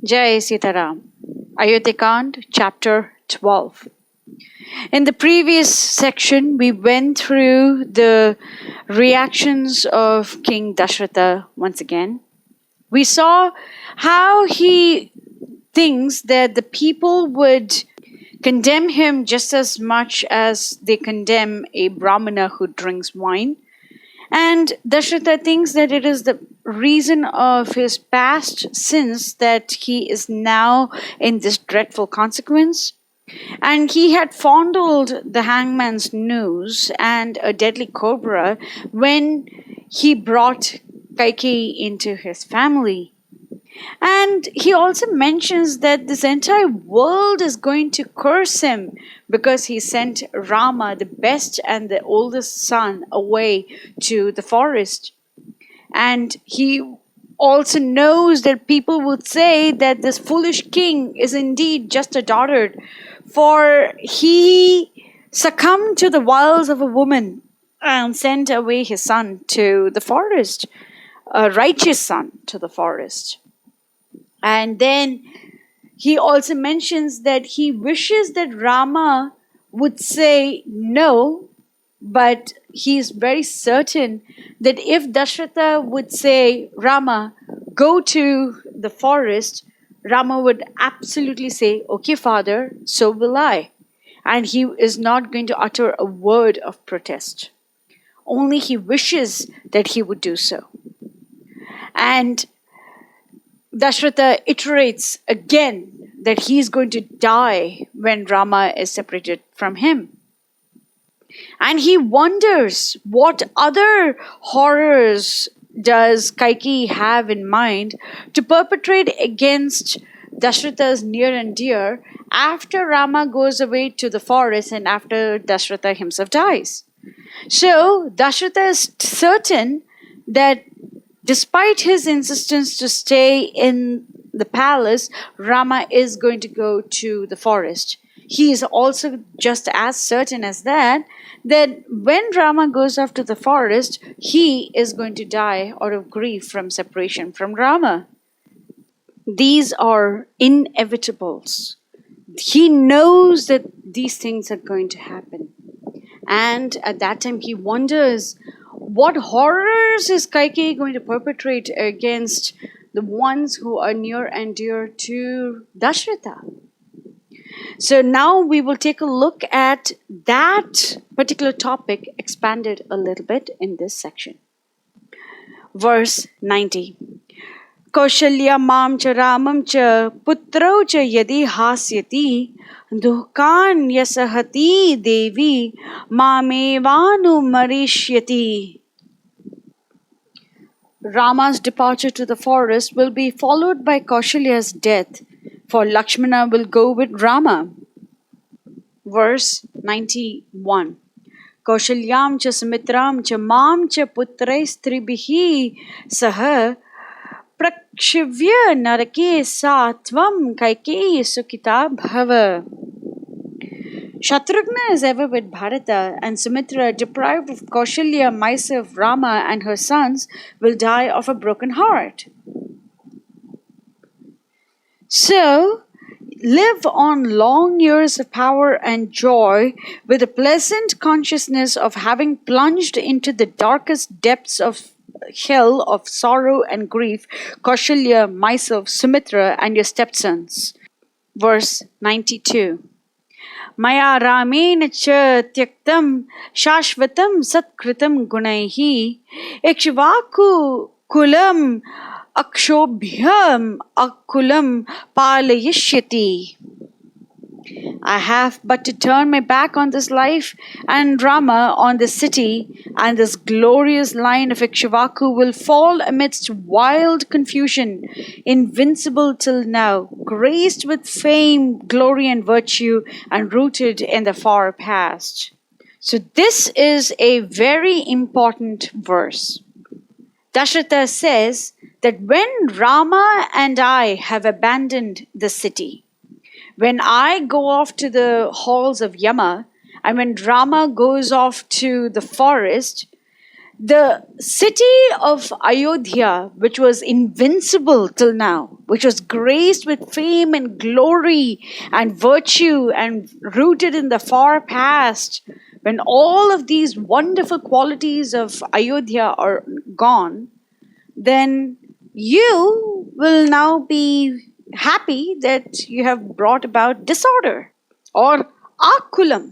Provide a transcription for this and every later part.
Jai Sitaram. Ayodhya Ch, chapter 12. In the previous section, we went through the reactions of King Dasaratha once again. We saw how he thinks that the people would condemn him just as much as they condemn a Brahmana who drinks wine. And Dasaratha thinks that it is the reason of his past sins that he is now in this dreadful consequence. And he had fondled the hangman's noose and a deadly cobra when he brought Kaikeyi into his family. And he also mentions that this entire world is going to curse him because he sent Rama, the best and the oldest son, away to the forest. And he also knows that people would say that this foolish king is indeed just a dotard, for he succumbed to the wiles of a woman and sent away his son to the forest, a righteous son to the forest. And then he also mentions that he wishes that Rama would say no, but he is very certain that if Dasaratha would say, Rama, go to the forest, Rama would absolutely say, okay, father, so will I. And he is not going to utter a word of protest. Only he wishes that he would do so. And Dasaratha iterates again that he is going to die when Rama is separated from him. And he wonders what other horrors does Kaikeyi have in mind to perpetrate against Dasaratha's near and dear after Rama goes away to the forest and after Dasaratha himself dies. So Dasaratha is certain that despite his insistence to stay in the palace, Rama is going to go to the forest. He is also just as certain as that when Rama goes off to the forest, he is going to die out of grief from separation from Rama. These are inevitables. He knows that these things are going to happen. And at that time, he wonders, what horrors is Kaikeyi going to perpetrate against the ones who are near and dear to Dasaratha? So now we will take a look at that particular topic expanded a little bit in this section. Verse 90. Kaushalya mam cha Ramam cha putrau cha yadi hasyati duhkan yasahati devi mamevanu marishyati. Rama's departure to the forest will be followed by Kaushalya's death, for Lakshmana will go with Rama. Verse 91. Kaushalyam cha Sumitram cha mam cha putrais tribihi saha prakshivya narake satvam Kaikeyi sukhita bhava. Shatrugna is ever with Bharata, and Sumitra, deprived of Kaushalya, myself, Rama, and her sons, will die of a broken heart. So, live on long years of power and joy with a pleasant consciousness of having plunged into the darkest depths of hell of sorrow and grief, Kaushalya, myself, Sumitra, and your stepsons. Verse 92. Maya Ramena Ch Tyaktam Shashvatam Satkritam Gunaihi Ikshvaku Kulam Akshobhyam Akulam Palayishyati. I have but to turn my back on this life and Rama on this city, and this glorious line of Ikshvaku will fall amidst wild confusion, invincible till now, graced with fame, glory, and virtue, and rooted in the far past. So this is a very important verse. Dasaratha says that when Rama and I have abandoned the city, when I go off to the halls of Yama, and when Rama goes off to the forest, The city of Ayodhya, which was invincible till now, which was graced with fame and glory and virtue and rooted in the far past, when all of these wonderful qualities of Ayodhya are gone, then you will now be happy that you have brought about disorder or akulam.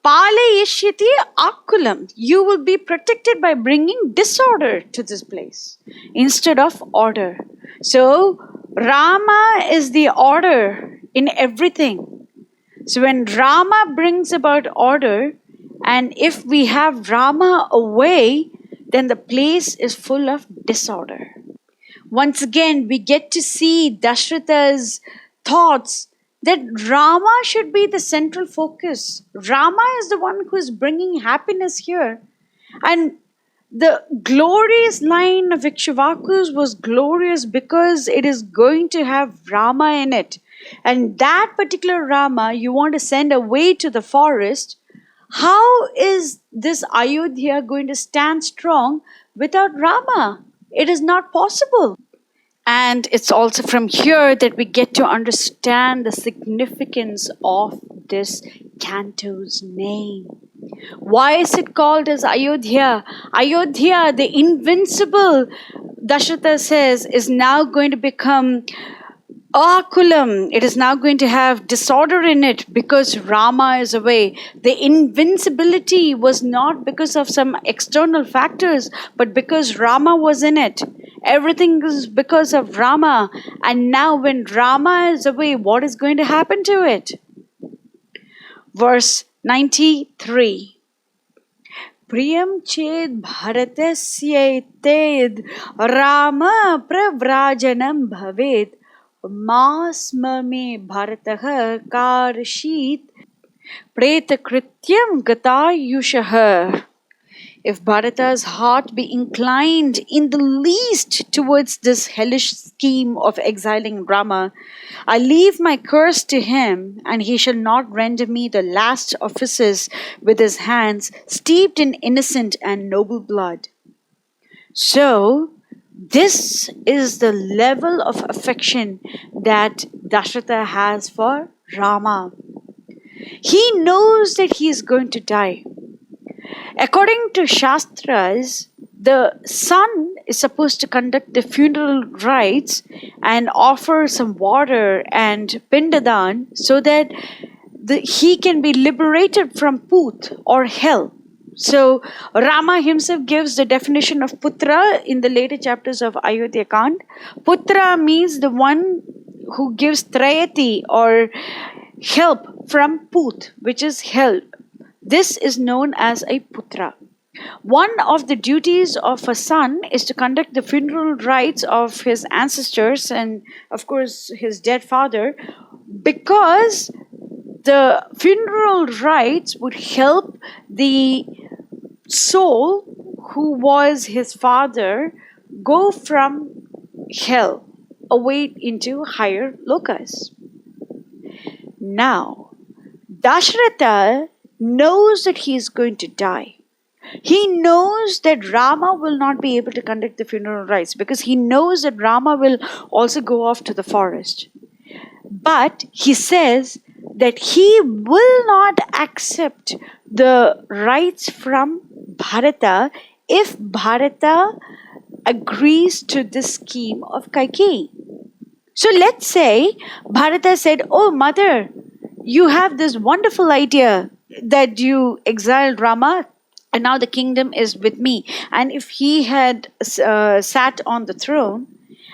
Palayishyati akulam. You will be protected by bringing disorder to this place instead of order. So, Rama is the order in everything. So, when Rama brings about order, and if we have Rama away, then the place is full of disorder. Once again, we get to see Dasharatha's thoughts that Rama should be the central focus. Rama is the one who is bringing happiness here. And the glorious line of Ikshvakus was glorious because it is going to have Rama in it. And that particular Rama you want to send away to the forest. How is this Ayodhya going to stand strong without Rama? It is not possible. And it's also from here that we get to understand the significance of this canto's name. Why is it called as Ayodhya? Ayodhya, the invincible, Dasaratha says, is now going to become Akulam. It is now going to have disorder in it because Rama is away. The invincibility was not because of some external factors, but because Rama was in it. Everything is because of Rama. And now when Rama is away, what is going to happen to it? Verse 93. Priyam ched bharatasya ted Rama pravrajanam bhavet Masma me Bharatah karshit pretakrityam gatayushaha. If Bharata's heart be inclined in the least towards this hellish scheme of exiling Rama, I leave my curse to him, and he shall not render me the last offices with his hands, steeped in innocent and noble blood. So, this is the level of affection that Dasaratha has for Rama. He knows that he is going to die. According to Shastras, the son is supposed to conduct the funeral rites and offer some water and pindadan so that he can be liberated from Put or hell. So Rama himself gives the definition of putra in the later chapters of Ayodhya Kand. Putra means the one who gives trayati or help from Put, which is hell. This is known as a putra. One of the duties of a son is to conduct the funeral rites of his ancestors and, of course, his dead father, because the funeral rites would help the soul who was his father go from hell away into higher lokas. Now, Dasaratha knows that he is going to die. He knows that Rama will not be able to conduct the funeral rites because he knows that Rama will also go off to the forest. But he says that he will not accept the rites from Bharata if Bharata agrees to this scheme of Kaikeyi. So let's say Bharata said, "Oh, mother, you have this wonderful idea that you exiled Rama and now the kingdom is with me." And if he had sat on the throne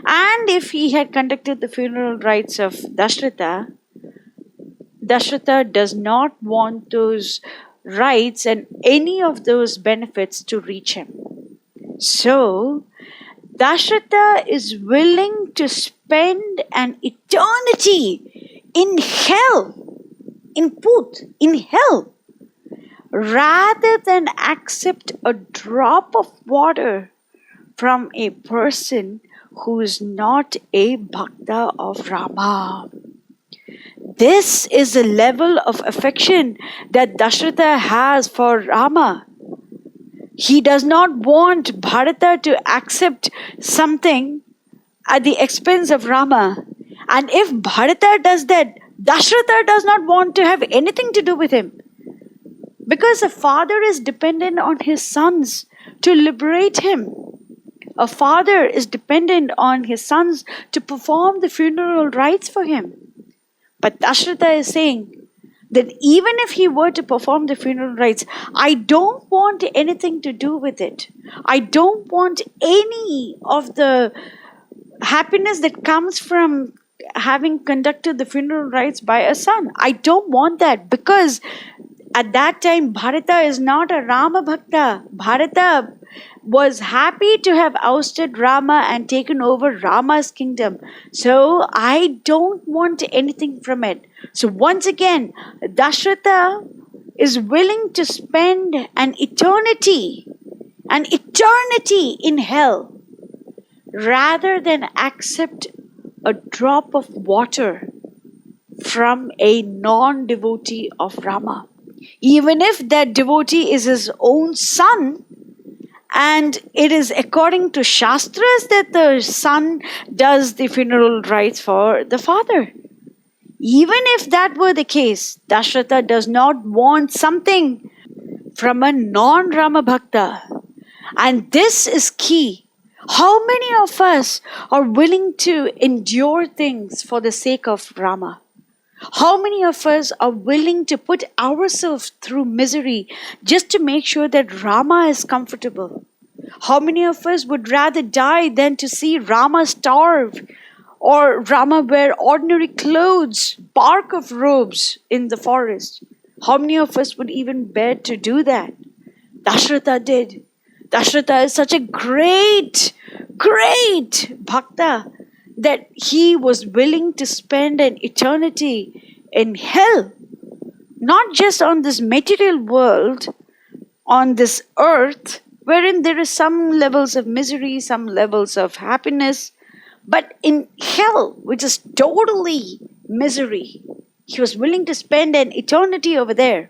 and if he had conducted the funeral rites of Dasaratha, Dasaratha does not want those rights and any of those benefits to reach him. So, Dasaratha is willing to spend an eternity in hell, in Put, in hell, rather than accept a drop of water from a person who is not a Bhakta of Rama. This is the level of affection that Dasaratha has for Rama. He does not want Bharata to accept something at the expense of Rama. And if Bharata does that, Dasaratha does not want to have anything to do with him. Because a father is dependent on his sons to liberate him. A father is dependent on his sons to perform the funeral rites for him. But Dasaratha is saying that even if he were to perform the funeral rites, I don't want anything to do with it. I don't want any of the happiness that comes from having conducted the funeral rites by a son. I don't want that, because at that time Bharata is not a Rama-Bhakta. Bharata was happy to have ousted Rama and taken over Rama's kingdom. So I don't want anything from it. So once again, Dasaratha is willing to spend an eternity in hell, rather than accept a drop of water from a non-devotee of Rama. Even if that devotee is his own son, and it is according to Shastras that the son does the funeral rites for the father. Even if that were the case, Dasaratha does not want something from a non-Rama Bhakta. And this is key. How many of us are willing to endure things for the sake of Rama? How many of us are willing to put ourselves through misery just to make sure that Rama is comfortable? How many of us would rather die than to see Rama starve, or Rama wear ordinary clothes, bark of robes in the forest? How many of us would even bear to do that? Dasaratha did. Dasaratha is such a great bhakta that he was willing to spend an eternity in hell, not just on this material world, on this earth, wherein there is some levels of misery, some levels of happiness, but in hell, which is totally misery, he was willing to spend an eternity over there,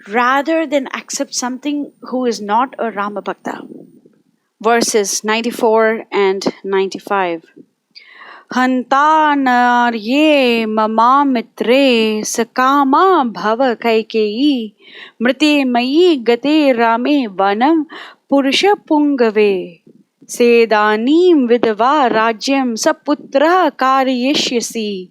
rather than accept something who is not a Rama Bhakta. Verses 94 and 95. Hanta narye mama mitre sakama bhava Kaikeyi mrite mayi gate rame vanam purusha pungave sedanim vidava rajyam saputra karyashyasi.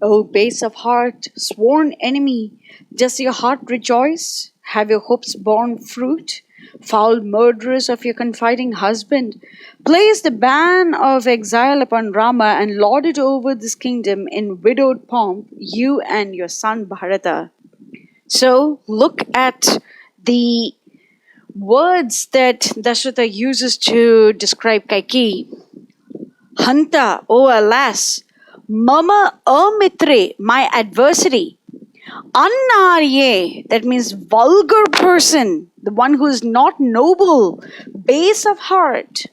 O base of heart, sworn enemy, does your heart rejoice? Have your hopes borne fruit? Foul murderers of your confiding husband, place the ban of exile upon Rama and lord it over this kingdom in widowed pomp, you and your son Bharata. So look at the words that Dasaratha uses to describe Kaikeyi. Hanta, oh alas, mama amitre, my adversary. Annarye, that means vulgar person, the one who is not noble, base of heart.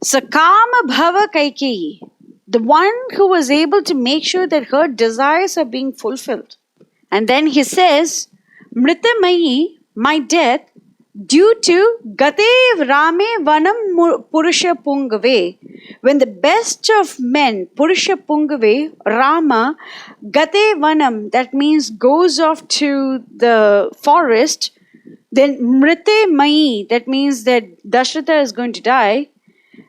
Sakama bhava Kaikeyi, the one who was able to make sure that her desires are being fulfilled. And then he says, Mritamayi, my death, due to Gatev Rame Vanam Purusha Pungave, when the best of men, Purusha Pungave, Rama, Gate Vanam, that means goes off to the forest, then Mrite Mai, that means that Dasaratha is going to die,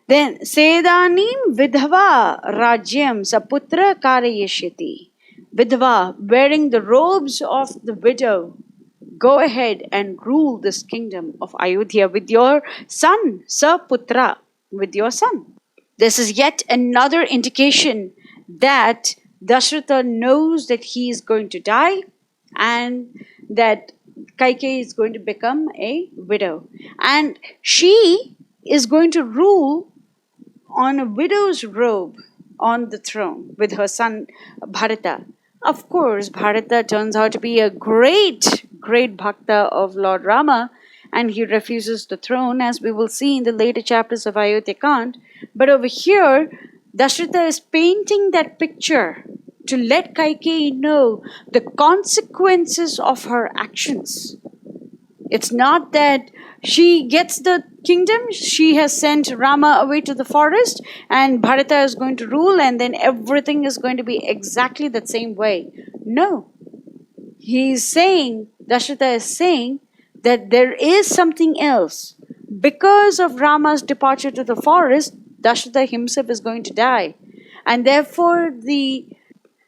then Sedanim Vidhava Rajyam Saputra Karayashyati. Vidhava, wearing the robes of the widow, go ahead and rule this kingdom of Ayodhya with your son, Saputra, with your son. This is yet another indication that Dasaratha knows that he is going to die and that Kaikeyi is going to become a widow. And she is going to rule on a widow's robe on the throne with her son Bharata. Of course, Bharata turns out to be a great bhakta of Lord Rama, and he refuses the throne, as we will see in the later chapters of Ayodhya Ch. But over here, Dasaratha is painting that picture to let Kaikeyi know the consequences of her actions. It's not that she gets the kingdom, she has sent Rama away to the forest, and Bharata is going to rule, and then everything is going to be exactly the same way. No. Dasharatha is saying that there is something else. Because of Rama's departure to the forest, Dasharatha himself is going to die. And therefore,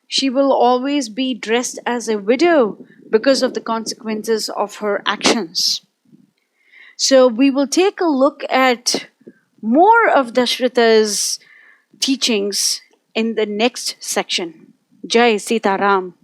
she will always be dressed as a widow because of the consequences of her actions. So we will take a look at more of Dasharatha's teachings in the next section. Jai Sita Ram.